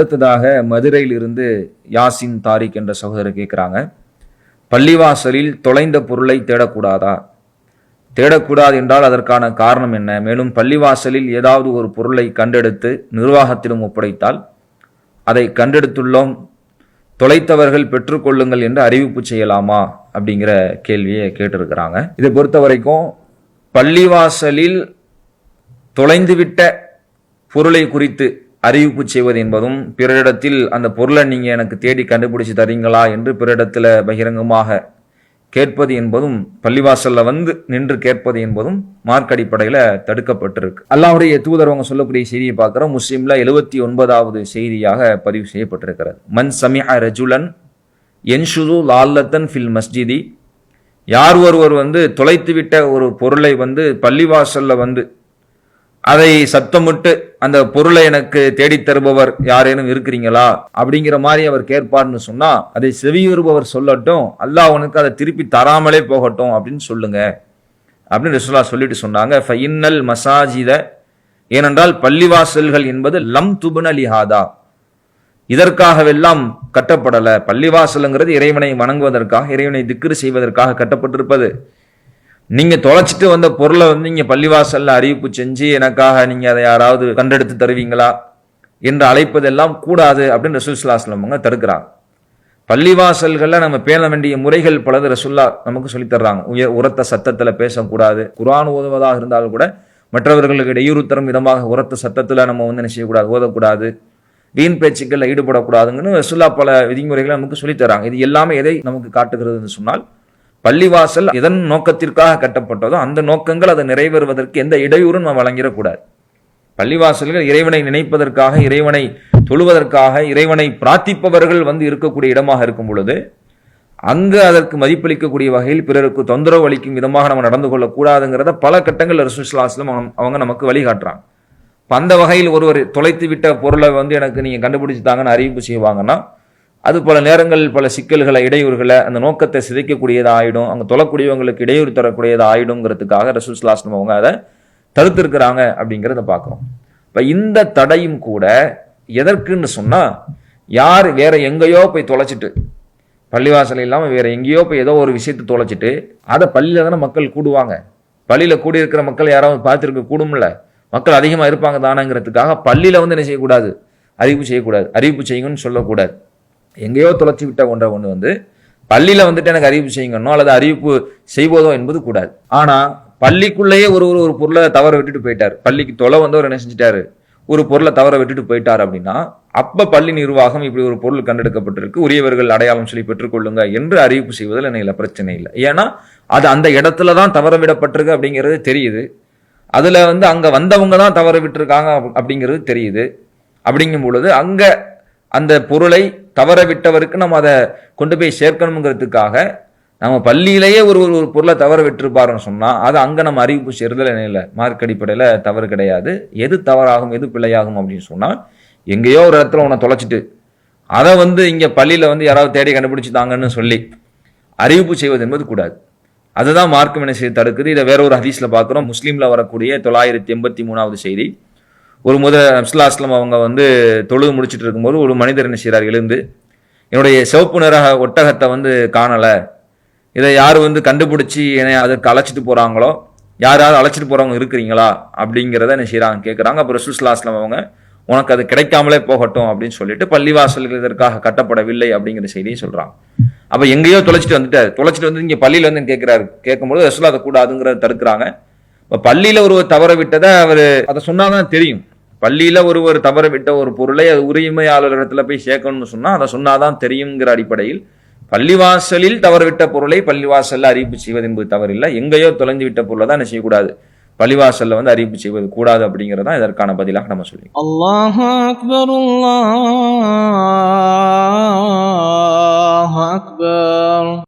அடுத்ததாக மதுரையில் இருந்து யாசின் தாரிக் என்ற சகோதரர் கேட்குறாங்க, பள்ளிவாசலில் தொலைந்த பொருளை தேடக்கூடாதா? தேடக்கூடாது என்றால் அதற்கான காரணம் என்ன? மேலும் பள்ளிவாசலில் ஏதாவது ஒரு பொருளை கண்டெடுத்து நிர்வாகத்திலும் ஒப்படைத்தால் அதை கண்டெடுத்துள்ளோம், தொலைத்தவர்கள் பெற்றுக்கொள்ளுங்கள் என்று அறிவிப்பு செய்யலாமா அப்படிங்கிற கேள்வியை கேட்டிருக்கிறாங்க. இதை பொறுத்த வரைக்கும் பள்ளிவாசலில் தொலைந்துவிட்ட பொருளை குறித்து அறிவிப்பு செய்வது என்பதும், பிறரிடத்தில் அந்த பொருளை நீங்கள் எனக்கு தேடி கண்டுபிடிச்சு தரீங்களா என்று பிறரிடத்தில் பகிரங்கமாக கேட்பது என்பதும், பள்ளிவாசல்ல வந்து நின்று கேட்பது என்பதும் மார்க் அடிப்படையில் தடுக்கப்பட்டிருக்கு. அல்லாஹ்வுடைய தூதர் அவங்க சொல்லக்கூடிய செய்தியை பார்க்குறோம். முஸ்லிம்ல 79வது செய்தியாக பதிவு செய்யப்பட்டிருக்கிறது. மன் சமிஅ ரஜுலன் என்ஷுது லால்லத்தன் ஃபில் மஸ்ஜிதி, யார் ஒருவர் வந்து தொலைத்துவிட்ட ஒரு பொருளை வந்து பள்ளிவாசல்ல வந்து அதை சத்தமிட்டு அந்த பொருளை எனக்கு தேடித் தருபவர் யாரேனும் இருக்கிறீங்களா அப்படிங்கிற மாதிரி அவர் கேட்பார்னு சொன்னா, அதை செவியுறுபவர் சொல்லட்டும், அல்லாஹ் அவனுக்கு அதை திருப்பி தராமலே போகட்டும் அப்படின்னு சொல்லுங்க அப்படின்னு ரசூலுல்லாஹ் சொல்லிட்டு சொன்னாங்க. ஃபைன்னல் மசாஜித, ஏனென்றால் பள்ளிவாசல்கள் என்பது லம் துபுன லிஹாதா, இதற்காகவெல்லாம் கட்டப்படல. பள்ளிவாசலுங்கிறது இறைவனை வணங்குவதற்காக, இறைவனை திக்ரு செய்வதற்காக கட்டப்பட்டிருப்பது. நீங்க தொலைச்சிட்டு வந்த பொருளை வந்து நீங்க பள்ளிவாசல்ல அறிவிப்பு செஞ்சு எனக்காக நீங்க அதை யாராவது கண்டெடுத்து தருவீங்களா என்று அழைப்பதெல்லாம் கூடாது அப்படின்னு ரசூலுல்லாஹி ஸல்லல்லாஹு அலைஹி வஸல்லம் தடுக்கிறாங்க. பள்ளிவாசல்கள்ல நம்ம பேண வேண்டிய முறைகள் பலது ரசூலுல்லாஹ் நமக்கு சொல்லித் தர்றாங்க. உரத்த சத்தத்துல பேசக்கூடாது, குர்ஆன் ஓதுவதாக இருந்தாலும் கூட மற்றவர்களுக்கு இடையூறு தரும் விதமாக உரத்த சத்தத்துல நம்ம வந்து என்ன செய்யக்கூடாது, ஓதக்கூடாது, வீண் பேச்சுக்களில் ஈடுபடக்கூடாதுங்கன்னு ரசூலுல்லாஹ் பல விதிமுறைகளை நமக்கு சொல்லித் தராங்க. இது எல்லாமே எதை நமக்கு காட்டுகிறதுன்னு சொன்னால், பள்ளிவாசல் எதன் நோக்கத்திற்காக கட்டப்பட்டதோ அந்த நோக்கங்கள் அதை நிறைவேறுவதற்கு எந்த இடையூறும் நம்ம வழங்கிடக்கூடாது. பள்ளிவாசல்கள் இறைவனை நினைப்பதற்காக, இறைவனை தொழுவதற்காக, இறைவனை பிரார்த்திப்பவர்கள் வந்து இருக்கக்கூடிய இடமாக இருக்கும் பொழுது அங்கு அதற்கு மதிப்பளிக்கக்கூடிய வகையில் பிறருக்கு தொந்தரவு அளிக்கும் விதமாக நம்ம நடந்து கொள்ளக்கூடாதுங்கிறத பல கட்டங்கள் ரசூலுல்லாஹி ஸல்லல்லாஹு அலைஹி வஸல்லம் அவங்க நமக்கு வழிகாட்டுறாங்க. அந்த வகையில் ஒருவர் தொலைத்து விட்ட பொருளை வந்து எனக்கு நீங்கள் கண்டுபிடிச்சு தாங்கன்னு அறிவிப்பு செய்வாங்கன்னா, அது பல நேரங்கள் பல சிக்கல்களை, இடையூறுகளை, அந்த நோக்கத்தை சிதைக்கக்கூடியதாக ஆயிடும், அங்கே தொழக்கூடியவங்களுக்கு இடையூறு தரக்கூடியதாக ஆயிடுங்கிறதுக்காக ரசூலுல்லாஹி ஸல்லல்லாஹு அலைஹி வஸல்லம் அவங்க அதை தடுத்திருக்கிறாங்க அப்படிங்கிறத பார்க்குறோம். இப்போ இந்த தடையும் கூட எதற்குன்னு சொன்னால், யார் வேற எங்கேயோ போய் தொலைச்சிட்டு, பள்ளிவாசல் இல்லாமல் வேற எங்கேயோ போய் ஏதோ ஒரு விஷயத்தை தொலைச்சிட்டு, அதை பள்ளியில் தானே மக்கள் கூடுவாங்க, பள்ளியில் கூடியிருக்கிற மக்கள் யாராவது பார்த்துருக்க கூடும்ல, மக்கள் அதிகமாக இருப்பாங்க தானங்கிறதுக்காக பள்ளியில் வந்து என்ன செய்யக்கூடாது, அறிவிப்பு செய்யக்கூடாது, அறிவிப்பு செய்யுங்கன்னு சொல்லக்கூடாது. எங்கேயோ தொலைச்சி விட்ட ஒன்று வந்து பள்ளியில் வந்துட்டு எனக்கு அறிவிப்பு செய்யுங்கன்னோ அல்லது அறிவிப்பு செய்வதோ என்பது கூடாது. ஆனால் பள்ளிக்குள்ளேயே ஒரு பொருளை தவற விட்டுட்டு போயிட்டார், பள்ளிக்கு தொலை வந்தவர் என்ன செஞ்சிட்டாரு, ஒரு பொருளை தவற விட்டுட்டு போயிட்டார் அப்படின்னா, அப்போ பள்ளி நிர்வாகம் இப்படி ஒரு பொருள் கண்டெடுக்கப்பட்டிருக்கு, உரியவர்கள் அடையாளம் சொல்லி பெற்றுக்கொள்ளுங்க என்று அறிவிப்பு செய்வதில் என்ன இல்லை, பிரச்சனை இல்லை. ஏன்னா அது அந்த இடத்துல தான் தவற விடப்பட்டிருக்கு அப்படிங்கிறது தெரியுது, அதில் வந்து அங்கே வந்தவங்க தான் தவற விட்டுருக்காங்க அப்படிங்கிறது தெரியுது. அப்படிங்கும் பொழுது அங்கே அந்த பொருளை தவற விட்டவருக்கு நம்ம அதை கொண்டு போய் சேர்க்கணுங்கிறதுக்காக நம்ம பள்ளியிலேயே ஒரு பொருளை தவற விட்டுருப்பாருன்னு சொன்னால் அதை அங்கே நம்ம அறிவிப்பு செய்யறதுல இல்லை, மார்க் அடிப்படையில் தவறு கிடையாது. எது தவறாகும் எது பிழையாகும் அப்படின்னு சொன்னால், எங்கேயோ ஒரு இடத்துல உன்னை தொலைச்சிட்டு அதை வந்து இங்கே பள்ளியில் வந்து யாராவது தேடி கண்டுபிடிச்சிட்டாங்கன்னு சொல்லி அறிவிப்பு செய்வது என்பது கூடாது. அதுதான் மார்க்கம் என்ன செய்ய தடுக்குது. இதை வேற ஒரு ஹதீஸில் பார்க்குறோம். முஸ்லீமில் வரக்கூடிய 983வது செய்தி. ஒரு நபி ஸல்லல்லாஹு அலைஹி வஸல்லம் அவங்க வந்து தொழுது முடிச்சுட்டு இருக்கும்போது ஒரு மனிதர் என்ன செய்கிறார், எழுந்து என்னுடைய சிவப்பு நிற ஒட்டகத்தை வந்து காணலை, இதை யார் வந்து கண்டுபிடிச்சி என்னை அதற்கு அழைச்சிட்டு போகிறாங்களோ, யாராவது அழைச்சிட்டு போகிறவங்க இருக்கிறீங்களா அப்படிங்கிறத என்ன செய்கிறாங்க, கேட்குறாங்க. அப்போ ரசூலுல்லாஹி ஸல்லல்லாஹு அலைஹி வஸல்லம் அவங்க உனக்கு அது கிடைக்காமலே போகட்டும் அப்படின்னு சொல்லிட்டு பள்ளிவாசல்கள் இதற்காக கட்டப்படவில்லை அப்படிங்கிற செய்தியை சொல்கிறாங்க. அப்போ எங்கேயோ தொலைச்சிட்டு வந்து இங்கே பள்ளியில் வந்து கேட்குறாரு, கேட்கும்போது ரசூலுல்லாஹ் அதை கூடாதுங்கிறத தடுக்கிறாங்க. இப்போ பள்ளியில் ஒருவர் தவற விட்டதை அவர் அதை சொன்னாதான் தெரியும். பள்ளியில் ஒருவர் தவற விட்ட ஒரு பொருளை அது உரிமையாளர் இடத்துல போய் சேர்க்கணும்னு சொன்னால் அதை சொன்னாதான் தெரியுங்கிற அடிப்படையில் பள்ளிவாசலில் தவறவிட்ட பொருளை பள்ளிவாசலில் அறிவிப்பு செய்வது என்பது தவறில்லை. எங்கேயோ தொலைஞ்சு விட்ட பொருளை தான் என்ன செய்யக்கூடாது, பள்ளிவாசலில் வந்து அறிவிப்பு செய்வது கூடாது அப்படிங்கிறதான் இதற்கான பதிலாக நம்ம சொல்லி. அல்லாஹு அக்பர், அல்லாஹு அக்பர்.